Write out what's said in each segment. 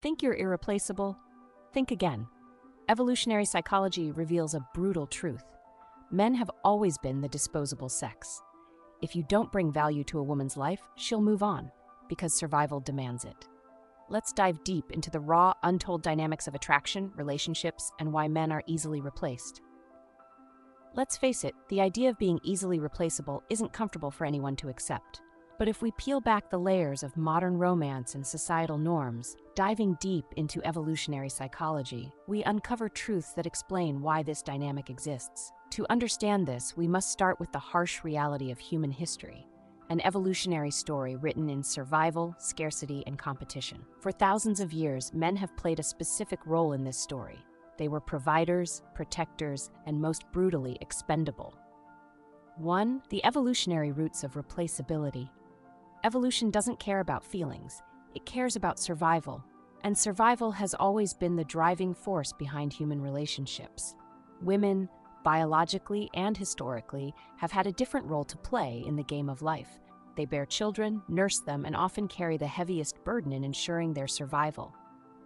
Think you're irreplaceable? Think again. Evolutionary psychology reveals a brutal truth. Men have always been the disposable sex. If you don't bring value to a woman's life, she'll move on, because survival demands it. Let's dive deep into the raw, untold dynamics of attraction, relationships, and why men are easily replaced. Let's face it, the idea of being easily replaceable isn't comfortable for anyone to accept. But if we peel back the layers of modern romance and societal norms, diving deep into evolutionary psychology, we uncover truths that explain why this dynamic exists. To understand this, we must start with the harsh reality of human history, an evolutionary story written in survival, scarcity, and competition. For thousands of years, men have played a specific role in this story. They were providers, protectors, and most brutally expendable. 1. The evolutionary roots of replaceability. Evolution doesn't care about feelings, it cares about survival, and survival has always been the driving force behind human relationships. Women, biologically and historically, have had a different role to play in the game of life. They bear children, nurse them, and often carry the heaviest burden in ensuring their survival.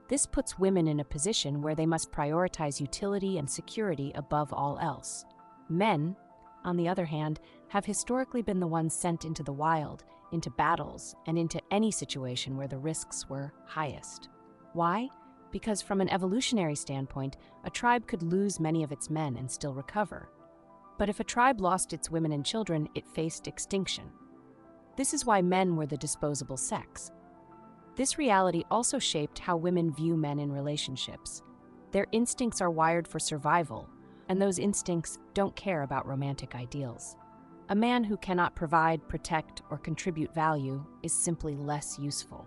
This puts women in a position where they must prioritize utility and security above all else. Men, on the other hand, have historically been the ones sent into the wild, into battles, and into any situation where the risks were highest. Why? Because from an evolutionary standpoint, a tribe could lose many of its men and still recover. But if a tribe lost its women and children, it faced extinction. This is why men were the disposable sex. This reality also shaped how women view men in relationships. Their instincts are wired for survival, and those instincts don't care about romantic ideals. A man who cannot provide, protect, or contribute value is simply less useful.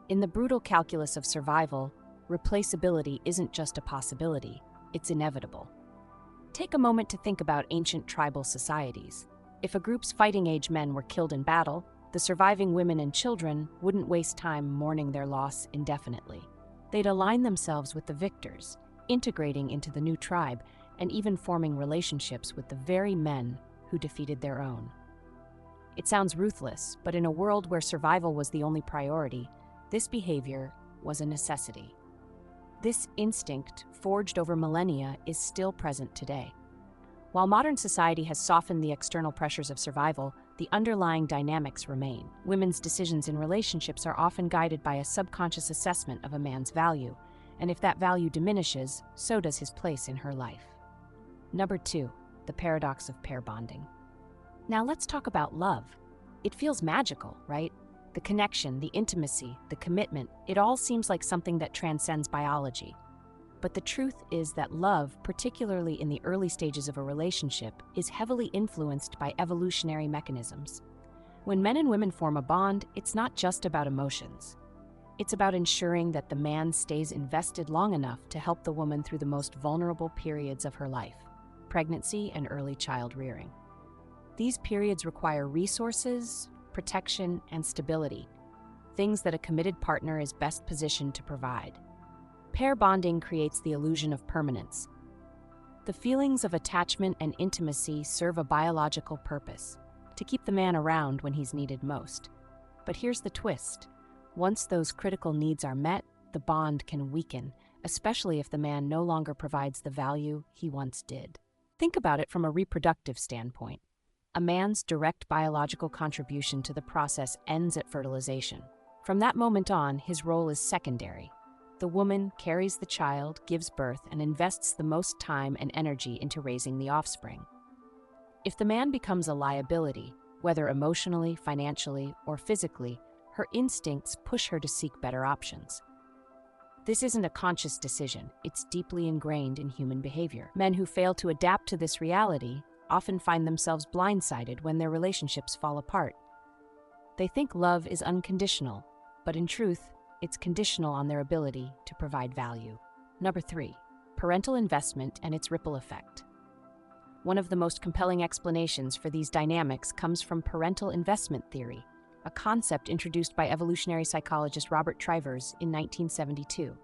In the brutal calculus of survival, replaceability isn't just a possibility, it's inevitable. Take a moment to think about ancient tribal societies. If a group's fighting-age men were killed in battle, the surviving women and children wouldn't waste time mourning their loss indefinitely. They'd align themselves with the victors, integrating into the new tribe, and even forming relationships with the very men who defeated their own. It sounds ruthless, but in a world where survival was the only priority, this behavior was a necessity. This instinct, forged over millennia, is still present today. While modern society has softened the external pressures of survival, the underlying dynamics remain. Women's decisions in relationships are often guided by a subconscious assessment of a man's value, and if that value diminishes, so does his place in her life. Number 2. The paradox of pair bonding. Now let's talk about love. It feels magical, right? The connection, the intimacy, the commitment, it all seems like something that transcends biology. But the truth is that love, particularly in the early stages of a relationship, is heavily influenced by evolutionary mechanisms. When men and women form a bond, it's not just about emotions. It's about ensuring that the man stays invested long enough to help the woman through the most vulnerable periods of her life: pregnancy and early child rearing. These periods require resources, protection, and stability, things that a committed partner is best positioned to provide. Pair bonding creates the illusion of permanence. The feelings of attachment and intimacy serve a biological purpose, to keep the man around when he's needed most. But here's the twist. Once those critical needs are met, the bond can weaken, especially if the man no longer provides the value he once did. Think about it from a reproductive standpoint. A man's direct biological contribution to the process ends at fertilization. From that moment on, his role is secondary. The woman carries the child, gives birth, and invests the most time and energy into raising the offspring. If the man becomes a liability, whether emotionally, financially, or physically, her instincts push her to seek better options. This isn't a conscious decision, it's deeply ingrained in human behavior. Men who fail to adapt to this reality often find themselves blindsided when their relationships fall apart. They think love is unconditional, but in truth, it's conditional on their ability to provide value. Number 3, parental investment and its ripple effect. One of the most compelling explanations for these dynamics comes from parental investment theory, a concept introduced by evolutionary psychologist Robert Trivers in 1972.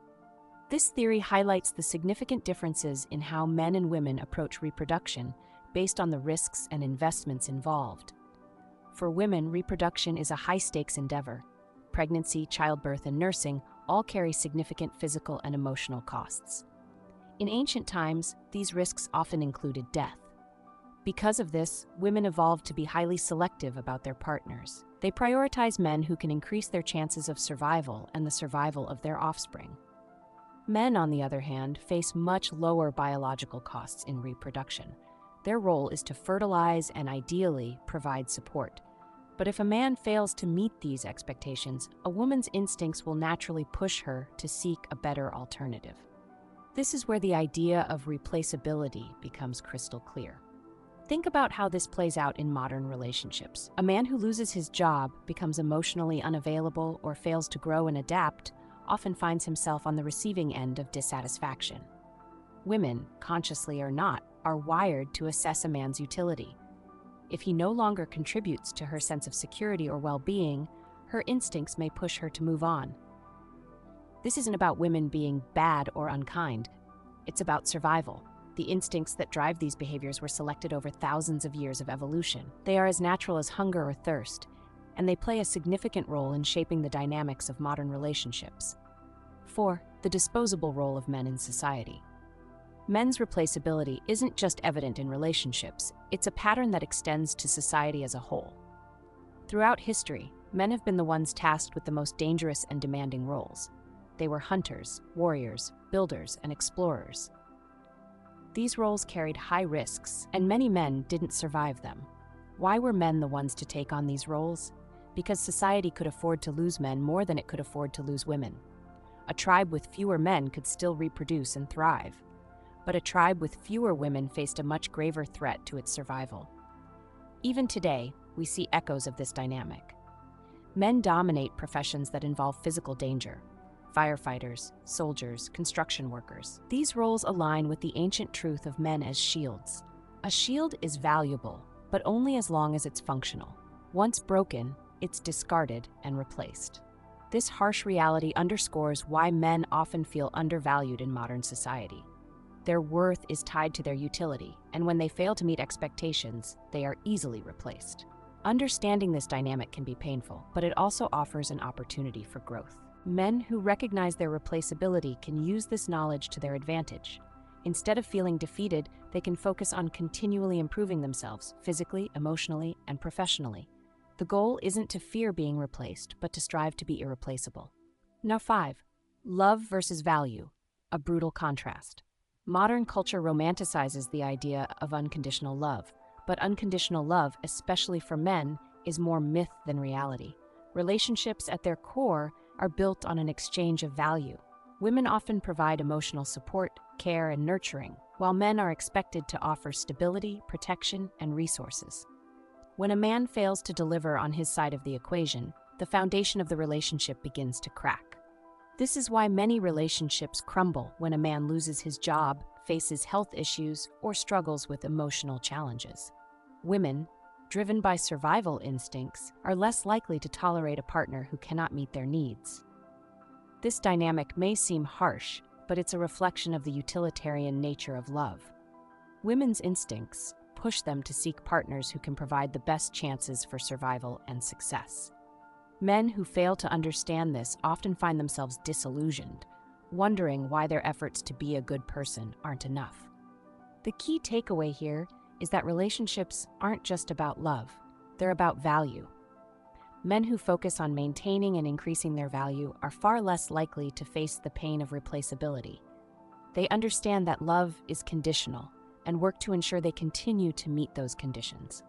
This theory highlights the significant differences in how men and women approach reproduction based on the risks and investments involved. For women, reproduction is a high-stakes endeavor. Pregnancy, childbirth, and nursing all carry significant physical and emotional costs. In ancient times, these risks often included death. Because of this, women evolved to be highly selective about their partners. They prioritize men who can increase their chances of survival and the survival of their offspring. Men, on the other hand, face much lower biological costs in reproduction. Their role is to fertilize and ideally provide support. But if a man fails to meet these expectations, a woman's instincts will naturally push her to seek a better alternative. This is where the idea of replaceability becomes crystal clear. Think about how this plays out in modern relationships. A man who loses his job, becomes emotionally unavailable, or fails to grow and adapt often finds himself on the receiving end of dissatisfaction. Women, consciously or not, are wired to assess a man's utility. If he no longer contributes to her sense of security or well-being, her instincts may push her to move on. This isn't about women being bad or unkind. It's about survival. The instincts that drive these behaviors were selected over thousands of years of evolution. They are as natural as hunger or thirst, and they play a significant role in shaping the dynamics of modern relationships. 4. The disposable role of men in society. Men's replaceability isn't just evident in relationships, it's a pattern that extends to society as a whole. Throughout history, men have been the ones tasked with the most dangerous and demanding roles. They were hunters, warriors, builders, and explorers. These roles carried high risks, and many men didn't survive them. Why were men the ones to take on these roles? Because society could afford to lose men more than it could afford to lose women. A tribe with fewer men could still reproduce and thrive, but a tribe with fewer women faced a much graver threat to its survival. Even today, we see echoes of this dynamic. Men dominate professions that involve physical danger: firefighters, soldiers, construction workers. These roles align with the ancient truth of men as shields. A shield is valuable, but only as long as it's functional. Once broken, it's discarded and replaced. This harsh reality underscores why men often feel undervalued in modern society. Their worth is tied to their utility, and when they fail to meet expectations, they are easily replaced. Understanding this dynamic can be painful, but it also offers an opportunity for growth. Men who recognize their replaceability can use this knowledge to their advantage. Instead of feeling defeated, they can focus on continually improving themselves physically, emotionally, and professionally. The goal isn't to fear being replaced, but to strive to be irreplaceable. Now 5. Love versus value, a brutal contrast. Modern culture romanticizes the idea of unconditional love, but unconditional love, especially for men, is more myth than reality. Relationships at their core are built on an exchange of value. Women often provide emotional support, care, and nurturing, while men are expected to offer stability, protection, and resources. When a man fails to deliver on his side of the equation, the foundation of the relationship begins to crack. This is why many relationships crumble when a man loses his job, faces health issues, or struggles with emotional challenges. Women, driven by survival instincts, are less likely to tolerate a partner who cannot meet their needs. This dynamic may seem harsh, but it's a reflection of the utilitarian nature of love. Women's instincts push them to seek partners who can provide the best chances for survival and success. Men who fail to understand this often find themselves disillusioned, wondering why their efforts to be a good person aren't enough. The key takeaway here is that relationships aren't just about love, they're about value. Men who focus on maintaining and increasing their value are far less likely to face the pain of replaceability. They understand that love is conditional and work to ensure they continue to meet those conditions.